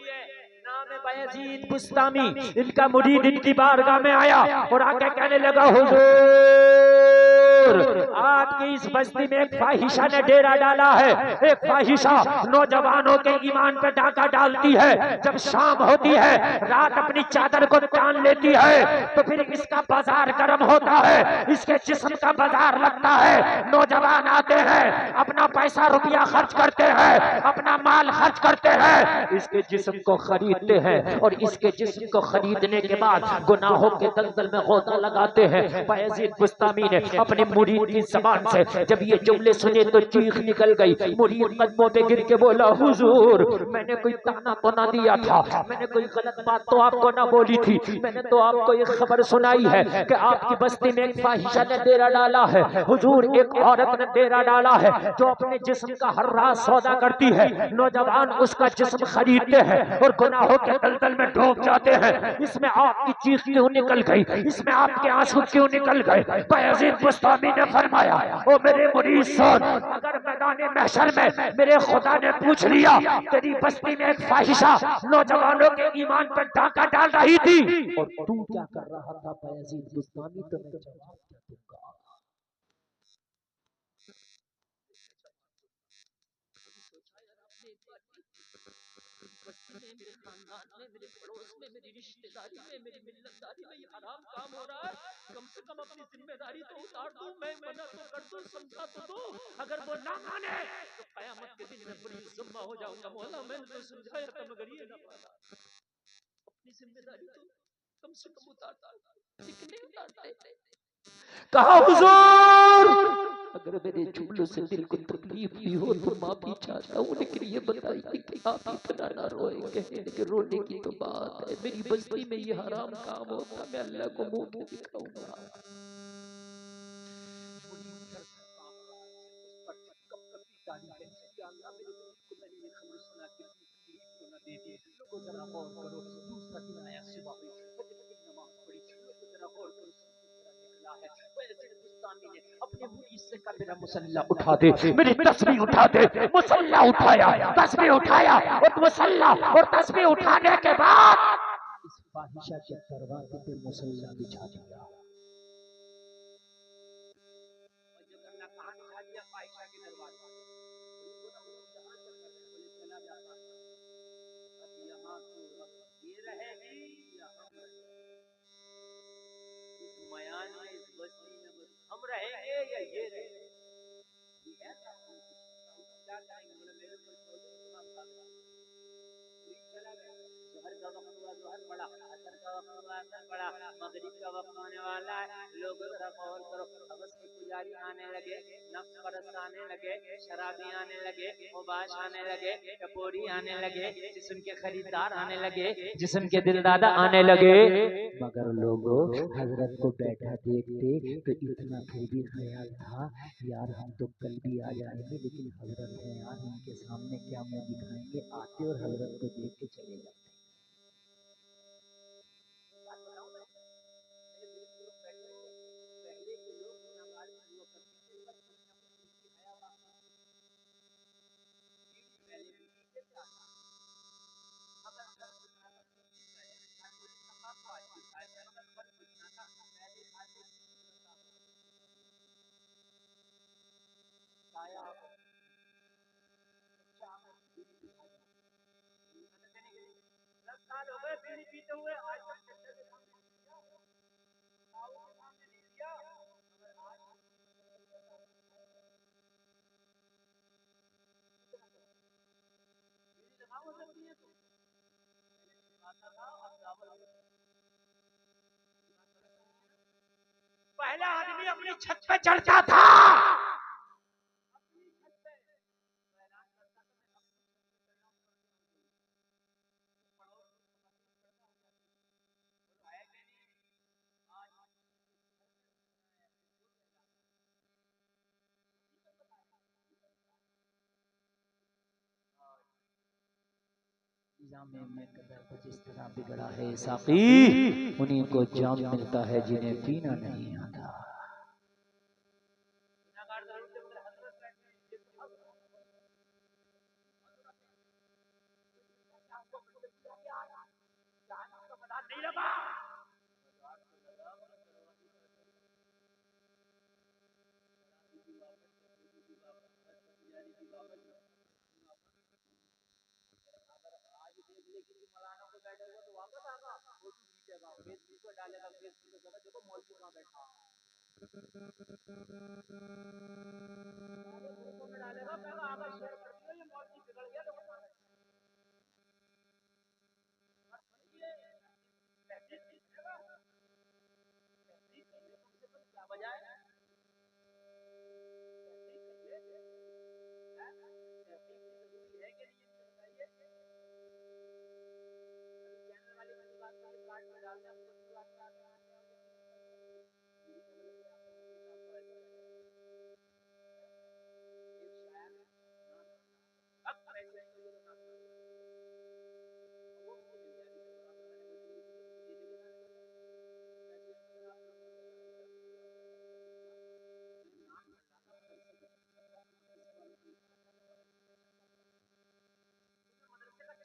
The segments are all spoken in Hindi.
नाम है बायजीद बुस्तामी। इनका मुरीद इनकी बारगाह में आया और आके कहने लगा, हुजूर आपकी इस बस्ती में एक फाहिशा ने डेरा डाला है। एक फाहिशा नौजवानों के ईमान पे डाका डालती है। जब शाम होती है, रात अपनी चादर को तान लेती है, तो फिर इसका बाजार गर्म होता है, इसके जिस्म का बाजार लगता है। नौजवान आते हैं, अपना पैसा रुपया खर्च करते हैं, अपना माल खर्च करते हैं, इसके जिस्म को खरीदते हैं और इसके जिस्म को खरीदने के बाद गुनाहों के दलदल में गोता लगाते हैं। बायजीद बुस्तामी ने अपने मुरीद की ज़बान से जब ये जुमले सुने तो चीख निकल गई। मुरीद कदमों पे गिर के बोला, हुजूर मैंने कोई ताना तो ना दिया था, मैंने कोई गलत बात तो आपको ना बोली थी, मैंने तो आपको एक खबर सुनाई है कि आपकी बस्ती में एक फाहिशा ने डेरा डाला है। हुजूर एक औरत ने डेरा डाला है जो अपने जिस्म का हर रात सौदा करती है। नौजवान उसका जिस्म खरीदते हैं और गुनाहों के दलदल में डूब जाते हैं। इसमें आपकी चीख क्यों निकल गई, इसमें आपके आंसू क्यों निकल गए? बायजीद बुस्तामी ने फरमाया, ओ मेरे मुरीद सुन, अगर मैदाने महशर में मेरे खुदा ने पूछ लिया तेरी बस्ती में एक फाहिशा नौजवानों के ईमान पर डाका डाल रही थी और तू क्या कर रहा था बायजीद बुस्तामी, तो मैं जवाब दूंगा। मेरे खानदान में, मेरे पड़ोस में, मेरी रिश्तेदारी में, मेरी मिल्लतदारी में ये हराम काम हो रहा है। कम से कम अपनी जिम्मेदारी तो उतार दूं, मैं मना तो कर दूं, समझा तो दूं। अगर वो ना माने तो कयामत के दिन में बड़ी ज़िम्मा हो जाऊंगा। मौला मैंने तो समझाया था मगर ये ना माना। अपनी जिम्मेदारी तो कम से कम उतारता, लेकिन नहीं उतारते। कहा, हुजूर अगर मेरे जुमलों से दिल को तकलीफ भी हो तो माफी चाहता हूँ, लेकिन ये बताइए कि आप इतना ना रोए। कहने के रोने की तो बात है, मेरी बस्ती में ये हराम काम होता, मैं अल्लाह को मुंह के दिखाऊंगा। अपने मुरीद से कहा मेरा मुसल्ला उठा दे, मेरी तस्बीह उठा दे। मुसल्ला उठाया, तस्बीह उठाया और मुसल्ला और तस्बीह उठाने के बाद इस फाहिशा के दरवाजे पे मुसल्ला बिछा दिया। हम रहेंगे या ये रहेंगे? जोहर का वक्त हुआ, जोहर पड़ा, असर का वक्त हुआ, असर पड़ा, मगरिब का वक्त होने वाला है। लोगों जरा गौर करो, हवस के पुजारी आने लगे, नफ्स परस्त आने लगे, शराबी आने लगे, मुबाश आने लगे, टपोरी आने लगे, जिस्म के खरीदार आने लगे, जिस्म के दिलदादा आने लगे। मगर लोगों हजरत को बैठा देखते तो इतना फिर भी ख्याल था, यार हम तो कल भी आ जाएंगे, लेकिन हजरत है यार, उनके सामने क्या मुंह दिखाएंगे। आते और हजरत को देख के चले जाते। पहला आदमी अपनी छत पे चढ़ता था, में कदर जिस तरह बिगड़ा है साकी, उन्हीं को जाम मिलता है जिन्हें पीना नहीं आता। नहीं लगा।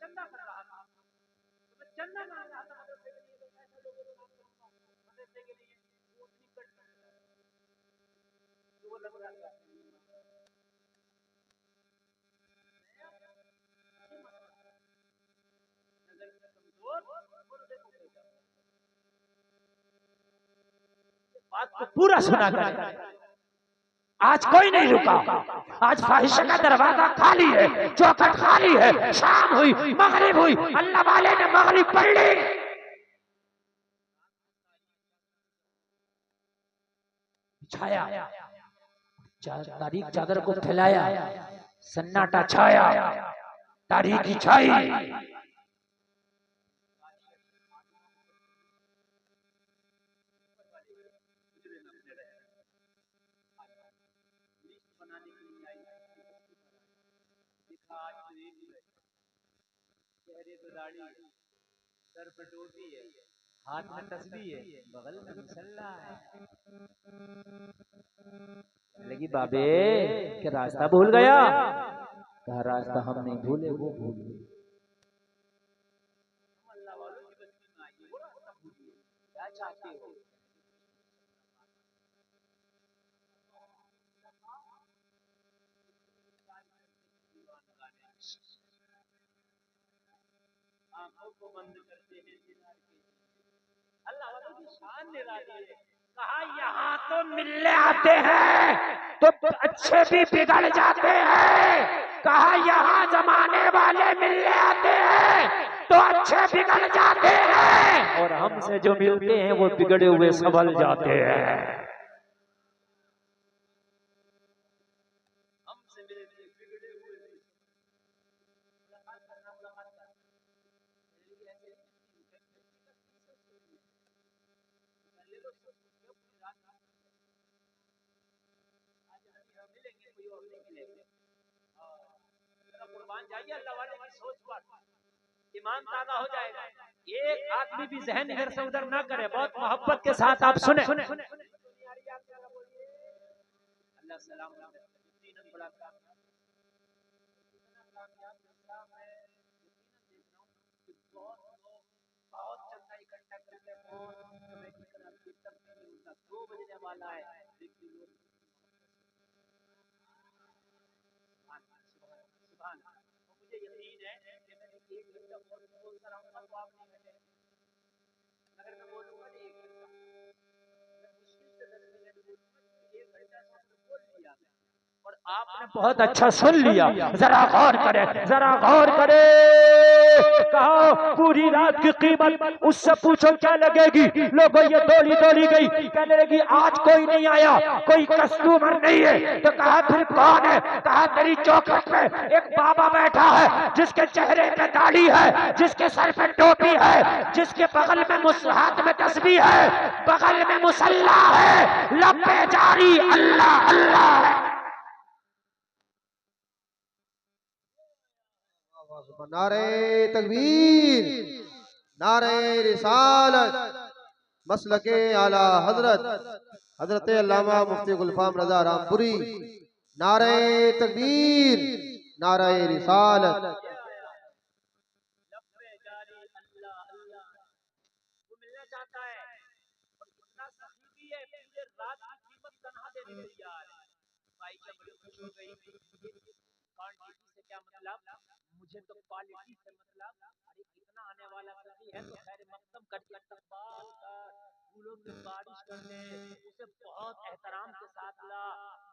चंदा कर रहा था, तो चंदा मांग रहा था मदरसे के लिए, पैसा लोगे तो नाम करूंगा मदरसे के लिए, वो उतनी कट तो वो लग रहा था नजर से कमजोर बात को पूरा सुना करें। आज कोई नहीं रुका, आज फाहिश का दरवाजा खाली है, चौखट खाली है। शाम हुई, मगरिब हुई, अल्लाह वाले ने मगरिब पढ़ ली, छाया तारीख चादर को फैलाया, सन्नाटा छाया, तारीख छाई। चेहरे पे दाढ़ी है, सर पे टोपी है, हाथ में तस्बीह है, बगल में मुसल्ला है। लगी बाबे क्या रास्ता भूल गया? कहा रास्ता हम नहीं भूले, वो भूल गए। अल्लाह वालों की बस्ती में आइए, वो रास्ता भूलिए, क्या चाहते हो? आंखों को बंद करते हैं दीदार के, अल्लाह वालों की शान निराली है। कहा यहाँ तो मिलने आते हैं तो अच्छे भी बिगड़ जाते हैं, कहा यहाँ जमाने वाले मिलने आते हैं तो अच्छे बिगड़ जाते हैं, और हमसे जो मिलते हैं वो बिगड़े हुए संभल जाते हैं। जाइए अल्लाह वाले की सोच पर, ईमान ताज़ा हो जाएगा। एक आदमी भी जहन इधर से उधर ना करे, बहुत मोहब्बत के साथ आप सुने। अल्लाह सलाम बहुत चंदा इकट्ठा करके 2 बजने वाला है, मुझे यकीन है कि मैं 1 घंटा बोलकर आऊंगा तो आप नहीं हटेंगे। अगर मैं बोलूंगा नहीं 1 घंटा, मैं मुश्किल से 10 मिनट बोलूंगा, 1 घंटा से बोल लिया और आपने बहुत अच्छा सुन लिया। जरा गौर करें, जरा गौर करें। कहा पूरी रात की कीमत उससे पूछो क्या लगेगी। लोगों ये दौड़ी दौड़ी गई, कहने लगी आज कोई नहीं आया, कोई कस्टमर नहीं है। तो कहा फिर कौन है? कहा तेरी चौखट पे एक बाबा बैठा है, जिसके चेहरे पे दाढ़ी है, जिसके सर पे टोपी है, जिसके बगल में हाथ में तस्बीह है, बगल में मुसल्ला है, लब पे जारी अल्लाह अल्लाह है। नारे तकबीर, नारे रिसालत, मसलके आला हजरत हजरत अल्लामा मुफ्ती गुलफाम रजा रामपुरी। नारे तकबीर, नारे रिसालत। अल्लाह अल्लाह, वो मिलना चाहता है और इतना सखी भी है, पूरे रात की कीमत तनहा देने के तैयार है। भाई जब बड़ी खुश हो गई, क्वांटिटी से क्या मतलब, मुझे तो क्वालिटी से मतलब, अरे कितना आने वाला सखी है तो खैर मकदम करके इस्तकबाल कर, फूलों की बारिश कर दे, उसे बहुत एहतराम के साथ ला।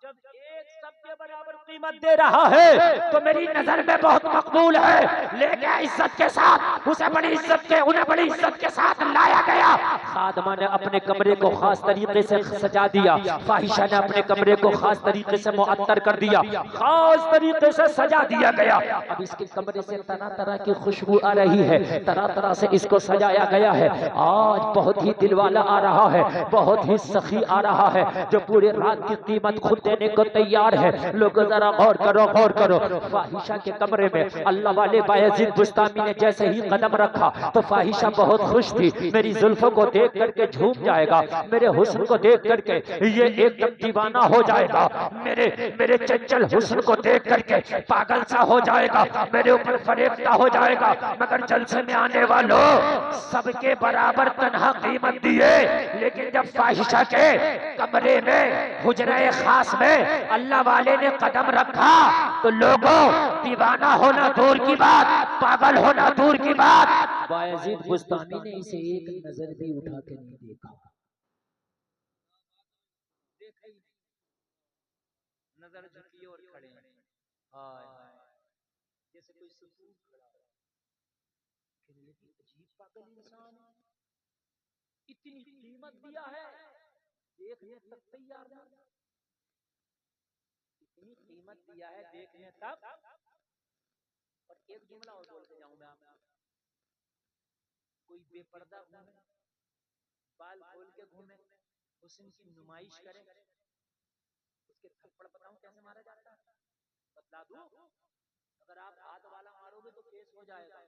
जब एक सबके बराबर कीमत दे रहा है तो मेरी नजर में बहुत मकबूल है, लेके इज्जत के साथ उसे बड़ी इज्जत के, उन्हें बड़ी इज्जत के साथ लाया गया। खादमा ने अपने कमरे को खास तरीके से सजा दिया, फाहिशा ने अपने कमरे को खास तरीके से मुअत्तर कर दिया, खास तरीके से सजा दिया गया। अब इसके कमरे से तरह तरह की खुशबू आ रही है, तरह तरह से इसको सजाया गया है। आज बहुत ही दिलवाला आ रहा है, बहुत ही सखी आ रहा है, जो पूरे रात की कीमत खुद देने को तैयार है। लोग जरा गौर करो, गौर करो। फाहिशा के कमरे में अल्लाह वाले बायजीद बुस्तामी ने जैसे ही कदम रखा तो फाहिशा बहुत खुश थी। मेरी जुल्फों को देख करके झूम जाएगा, मेरे हुस्न को देख करके ये एकदम दीवाना हो जाएगा, मेरे मेरे चंचल हुस्न को देख करके पागल सा हो जाएगा, मेरे ऊपर फरेफ्ता हो जाएगा। मगर जलसे में आने वालों, सबके बराबर तन्हा कीमत दिए, लेकिन जब फाहिशा के कमरे में हुजरे खास में अल्लाह वाले ने कदम रखा तो लोगों, दीवाना होना दूर की बात, पागल होना दूर की बात, बायजीद बुस्तामी ने इसे एक नजर भी उठा के नहीं देखा। नजर झुकी और खड़े हैं, हाय हाय, जैसे कोई सुकून खड़ा हो। अजीब पागल इंसान, इतनी कीमत दिया है, देखने तक तैयार नहीं, इतनी कीमत दिया है देखने तक। और एक जुमला और बोल के जाऊंगा, कोई बेपर्दा घूमे, बाल खोल के घूमे, हुस्न की नुमाइश करे, उसके थप्पड़ बताऊं कैसे मारा जाता है, बतला दूं? अगर आप हाथ वाला मारोगे तो केस हो जाएगा,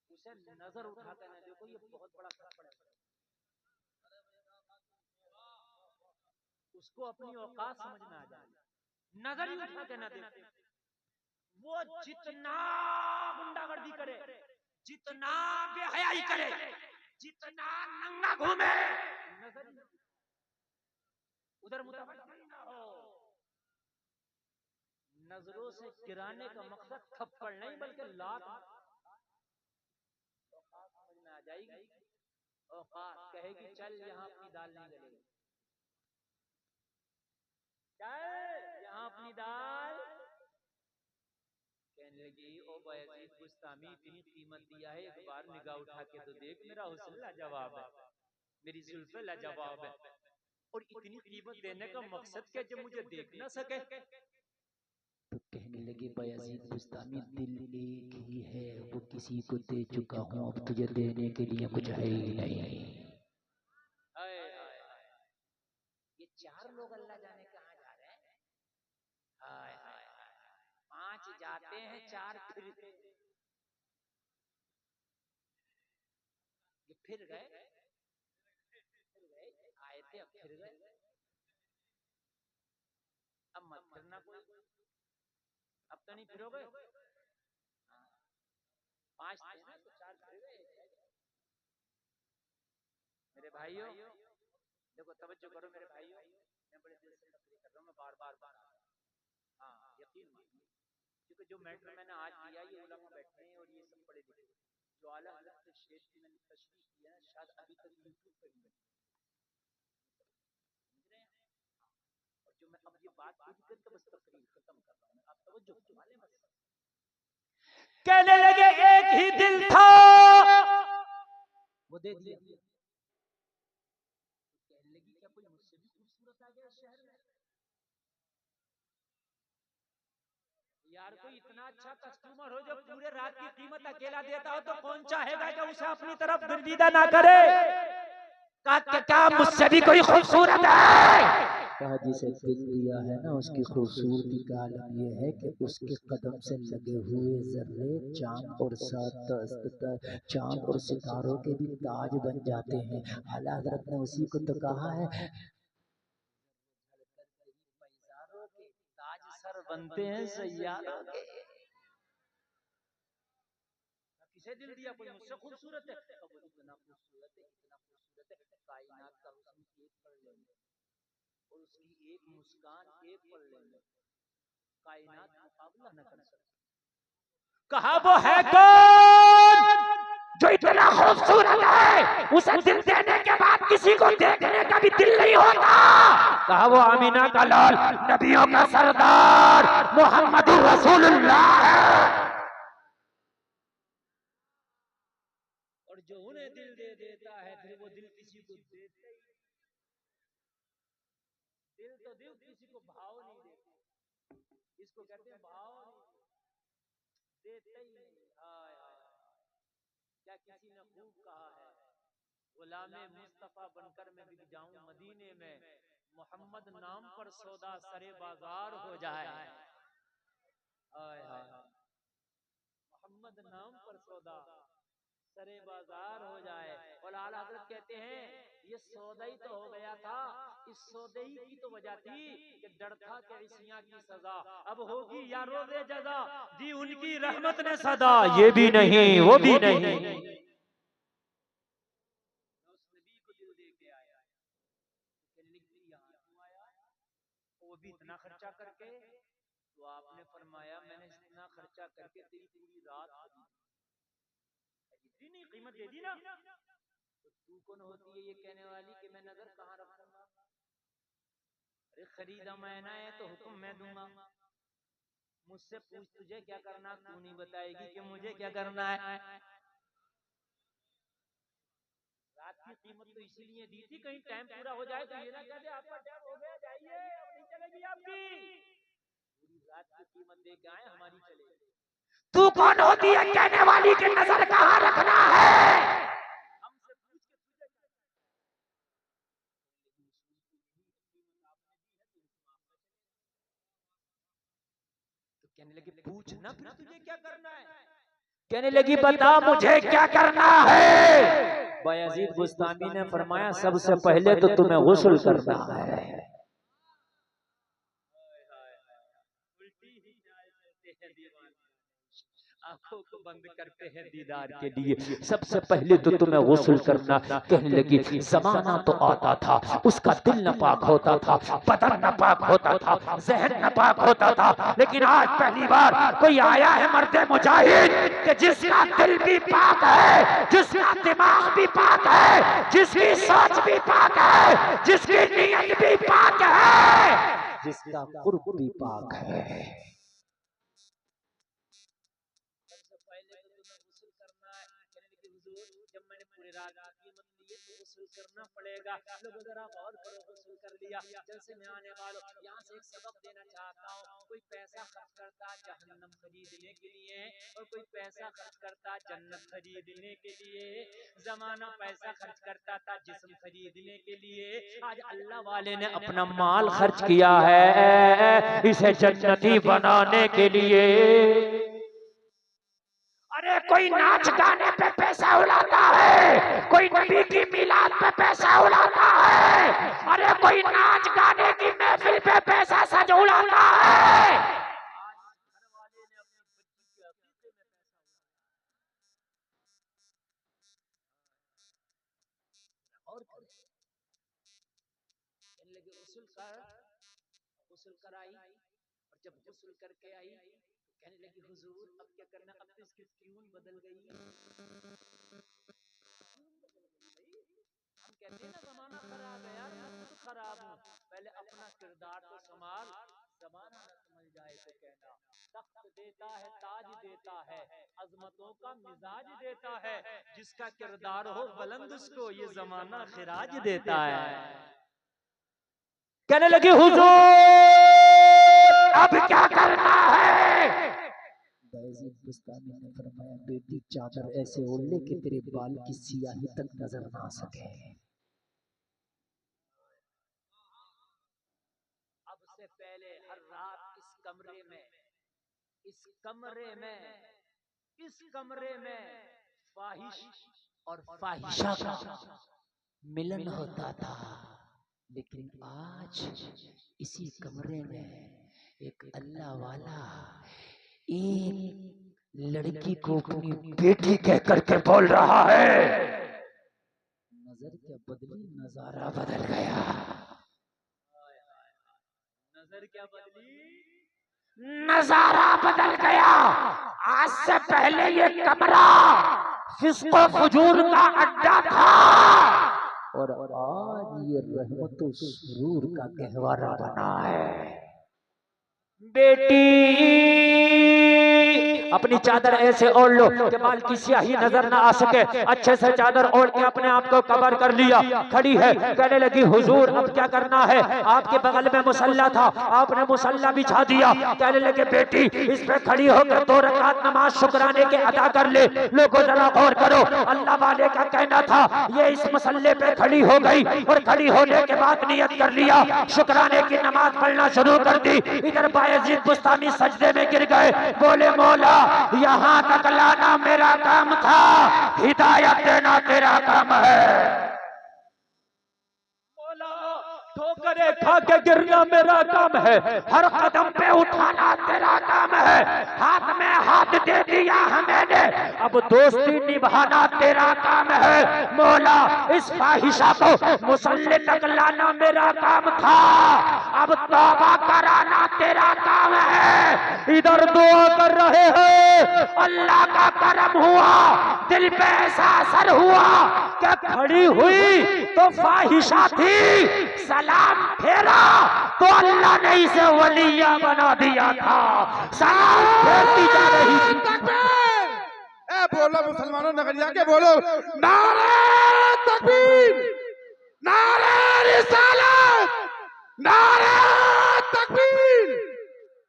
उसे नजर उठा कर ना देखो, ये बहुत बड़ा थप्पड़ है, उसको अपनी औकात समझना आ जाए, नजर ही उठा के ना देखो। वो जितना गुंडागर्दी करे, जितना बेहयाई करे, जितना नंगा घूमे, नजर उधर मुतवज्जो ना हो। नजरों से गिराने का मकसद थप्पड़ नहीं बल्कि लात समझ में आ जाएगी। औकात कहेगी चल यहाँ अपनी दाल नहीं गलेगी, चल यहाँ अपनी दाल। कहने लगी ओ बायजीद बुस्तामी, इतनी कीमत दिया है, एक बार निगाह उठा के तो देख, मेरा हुस्न लाजवाब है, मेरी जुल्फे लाजवाब है, और इतनी कीमत देने का मकसद क्या जब मुझे देख ना सके। तो कहने लगे बायजीद बुस्तामी, दिल एक ही है, वो किसी को दे चुका हूँ, अब तुझे देने के लिए कुछ है ही नहीं। ये चार लोग अल्लाह जाने कहाँ जा रहे हैं, हाय हाय हाय, 5 जाते हैं 4 फिर गए, आए थे अब फिर गए, अब मत फिरना कोई, अब तो नहीं फिरोगे। 5 थे ना तो 4 फिर गए। मेरे भाइयों देखो, तवज्जो करो मेरे भाइयों, मैं बड़े दिल से तकरीर कर रहा हूँ, मैं बार बार हाँ यकीन मानिए, क्योंकि जो मैटर मैंने आज दिया ये उलमा बैठे हैं और ये सब पढ़े लिखे, जो आला हज़रत के शेख की मैंने तशरीह किया है, शायद अभी तक यूट्यूब पर नहीं बनी, समझ रहे हैं? और जो मैं अब ये बात पूरी करके बस तकरीर खत्म कर रहा हूँ, आप तवज्जो फरमा लें बस। कहने लगे एक ही दिल था, वो दे दिया। कहने लगी क्या कोई मुझसे भी खूबसूरत आ गया शहर में? यार कोई इतना अच्छा कस्टमर हो जो पूरे रात की कीमत अकेला देता हो तो कौन चाहेगा कि उसे अपनी तरफ गर्दिदा ना करे? क्या मुझसे भी कोई खूबसूरत है? कहा जिसे दिल दिया है ना, उसकी खूबसूरती का आलम यह है कि उसके कदम से लगे हुए जर्रे चांद और सितारों के भी ताज बन जाते हैं। आला हज़रत ने उसी को तो कहा है, पैसारों के ताज सर बनते हैं सैयारों के। किसे दिल दिया, कोई मुझसे खूबसूरत है? तो वो इतना खूबसूरत है, इतना खूबसूरत है, कायनात का हुस्न एक पल्ले में और उसकी एक मुस्कान एक पल्ले में, कायनात मुकाबला न कर सकती। कहा वो है कौन जो इतना खूबसूरत है उसे दिल देने के बाद किसी को देखने का भी दिल नहीं होता? कहा वो आमीना का लाल, नबियों का सरदार मोहम्मद रसूलुल्लाह है। और जो उन्हें दिल दे देता है फिर वो दिल किसी को देते ही, दिल तो दिल किसी को भाव नहीं देते, इसको कहते हैं भाव नहीं देते ही नहीं। हाय हाय, क्या किसी ने खूब कहा है, गुलामे मुस्तफा बनकर मैं बिक जाऊं मदीने में, मोहम्मद नाम पर सौदा सरे बाजार हो जाए। हाय हाय, मोहम्मद नाम पर सौदा सरे बाजार हो जाए। और आला हज़रत कहते हैं ये सौदा ही तो हो गया था, इस सौदे ही की तो वजह थी कि डर था कि इसियां की सजा अब होगी या रोज़े जज़ा, दी उनकी रहमत ने सदा, ये भी नहीं वो भी नहीं। उस नबी को दिल दे के आया, वो भी इतना खर्चा करके, तो आपने फरमाया मैंने इतना खर्चा करके तेरी पूरी रात इतनी कीमत दे दी ना, तो तू कौन होती है ये कहने वाली कि मैं नजर कहाँ रखूंगा? अरे खरीदा मैंने है तो हुक्म मैं दूंगा, मुझसे पूछ तुझे क्या करना, तू नहीं बताएगी कि मुझे क्या करना है। रात की कीमत तो इसीलिए दी थी कहीं टाइम पूरा हो जाए तो ये ना कह दे आपका टाइम हो गया जाइए अब नहीं चलेगी आपकी, पूरी रात की कीमत दे के आए हमारी चलेगी। तू कौन होती है कहने वाली की नजर कहाँ रखना है? हमसे पूछ के तुझे तो कहने लगे पूछ ना फिर तुझे क्या करना है, कहने लगी बता मुझे क्या करना है? बायजीद बुस्तामी ने फरमाया सबसे पहले तो तुम्हें गुस्ल करना है। आंखों को बंद करते हैं दीदार के लिए, सबसे पहले तो तुम्हें गुस्ल करना। कहने लगी जमाना तो आता था उसका दिल नापाक होता था, बदन नापाक होता था, जहन नापाक होता था, लेकिन आज पहली बार कोई आया है मर्दे मुजाहिद कि जिसका दिल भी पाक है, जिसका दिमाग भी पाक है, जिसकी सोच भी पाक है, जिसकी नीयत भी पाक है, जिसका कुर्ब भी पाक है। जब मैंने पूरी रात की कीमत ली है तो गुस्ल करना पड़ेगा। लोग जरा गौर करो, गुस्ल कर लिया, जलसे में आने वालों यहाँ से एक सबक देना चाहता हूँ। कोई पैसा खर्च करता जहन्नम खरीदने के लिए और कोई पैसा खर्च करता जन्नत खरीदने के लिए। जमाना पैसा खर्च करता था जिस्म खरीदने के लिए, आज अल्लाह वाले ने अपना माल खर्च किया है इसे जन्नती बनाने के लिए। अरे कोई नाच गाने पे पैसा उड़ाता है, कोई नबी की मिलाद पे पैसा उड़ाता है, अरे कोई नाच गाने की महफिल पे पैसा सज उड़ाता है। गुस्ल कराई और जब गुस्ल करके आई तो कहने लगी हुजूर अब क्या करना, अब तो इसकी ट्यून बदल गई। हम कहते हैं ना जमाना खराब है यार, मैं खुद खराब हूँ, पहले अपना किरदार तो संभाल, जमाना न समझ जाए तो कहना। तख्त देता है ताज देता है, अजमतों का मिजाज देता है, जिसका किरदार हो बुलंद उसको ये जमाना खिराज देता है। कहने लगी हुजूर अब क्या करना है? बायजीद बुस्तामी ने फरमाया बेटी चादर ऐसे ओढ़ ले कि तेरे बाल की सियाही तक नजर ना आ सके। अब से पहले हर रात इस कमरे में, इस कमरे में, इस कमरे में फाहिश और फाहिशा का मिलन होता था, लेकिन आज इसी कमरे में एक अल्लाह वाला एक लड़की को अपनी बेटी कह करके बोल रहा है। नजर क्या बदली, नजारा बदल गया। नजर क्या बदली, नजारा बदल गया। आज से पहले ये कमरा फिस्को फजूर का अड्डा था और आज ये रहमत सुरूर का गहवारा बना है। बेटी अपनी चादर ऐसे ओढ़ लो कि बाल की स्याही नजर ना आ सके। अच्छे से चादर ओढ़ के अपने आप को कवर कर लिया। खड़ी है, कहने लगी हुजूर अब क्या करना है। आपके बगल में मुसल्ला था, आपने मुसल्ला बिछा दिया। कहने लगे बेटी इस पे खड़ी होकर 2 रकात नमाज शुक्राने के अदा कर ले। लोगों जरा गौर करो, अल्लाह वाले का कहना था ये इस मसल्ले पे खड़ी हो गई और खड़ी होने के बाद नियत कर लिया, शुक्राने की नमाज पढ़ना शुरू कर दी। इधर बायजीद बुस्तामी सजदे में गिर गए, बोले मौला यहाँ तक लाना मेरा काम था, हिदायत देना तेरा काम है। ठोकरे खा के गिरना मेरा काम है, हर कदम पे उठाना तेरा काम है। हाथ में हाथ दे दिया मैंने, अब दोस्ती निभाना तेरा काम है। मौला इस फाहिशा को मुसल्ले तक लाना मेरा काम था, अब तौबा कराना तेरा काम है। इधर दुआ कर रहे हैं, अल्लाह का करम हुआ, दिल पे ऐसा असर हुआ कि खड़ी हुई तो फाहिशा थी, सलाम फेरा तो अल्लाह ने इसे वलिया बना दिया था। सलाम फेरती जा रही थी। ए बोलो मुसलमानों, नगरिया के बोलो, नारे तकबीर, नारे रिसालत, नारे तकबीर।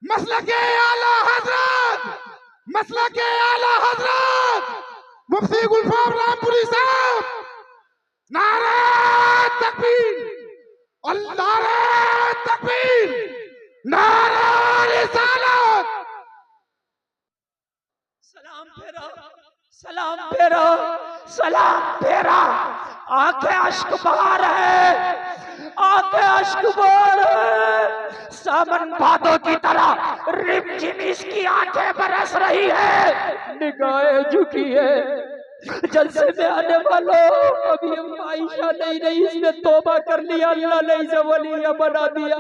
मसलके आला हजरत, मसलके आला हजरत मुफ्ती गुलफाम रामपुरी साहब, नारे तकबीर, नारे तकबीर, नारे रिसालत। सलाम फेरा, सलाम फेरा, सलाम फेरा। आंखें अश्क बहार है, आंखें अश्क बहार है। सावन भादों की तरह रिमझिम इसकी आंखें बरस रही है, निगाहें झुकी है। जलसे में आने वालों अभी आयशा नहीं रही, इसने तौबा कर लिया, अल्लाह ने इसे वलिया बना दिया।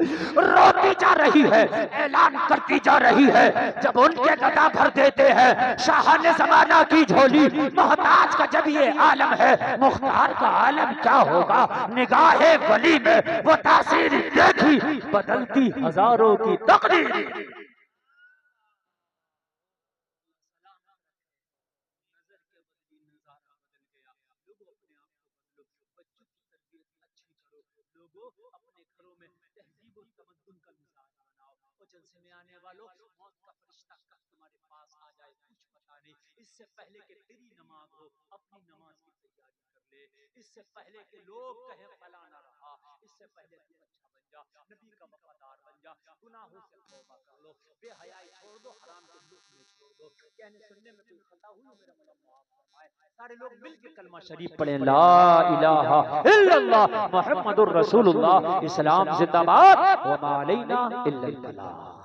रोती जा रही है, ऐलान करती जा रही है। जब उनके गदा भर देते हैं शाहाने जमाना की झोली, मोहताज का जब ये आलम है, मुख्तार का आलम क्या होगा। निगाहे वली में वो तासीर देखी, बदलती हजारों की तकदीर। अपने घरों में तहजीब और तमद्दुन का मिजाज बनाओ। और जलसे में आने वालों, मौत का फरिश्ता कब तुम्हारे पास आ जाए कुछ पता नहीं। इससे पहले कि तेरी नमाज हो, अपनी नमाज की तैयारी कर ले। इससे पहले कि लोग कहें फला ना रहा, इससे पहले तू अच्छा बन जा, नबी का वफादार बन जा। गुनाहों से तौबा कर लो, बेहयाई छोड़ दो, हराम के लुत्फ में छोड़ दो। कहने सुनने में कोई खता हुई हो मेरा मौला माफ फरमाए। सारे लोग मिलकर कलमा शरीफ पढ़ें, ला इलाहा इल्लल्लाह मुहम्मदुर रसूलुल्लाह। इस्लाम जिंदाबाद, व मा अलैना इल्लल बलाग।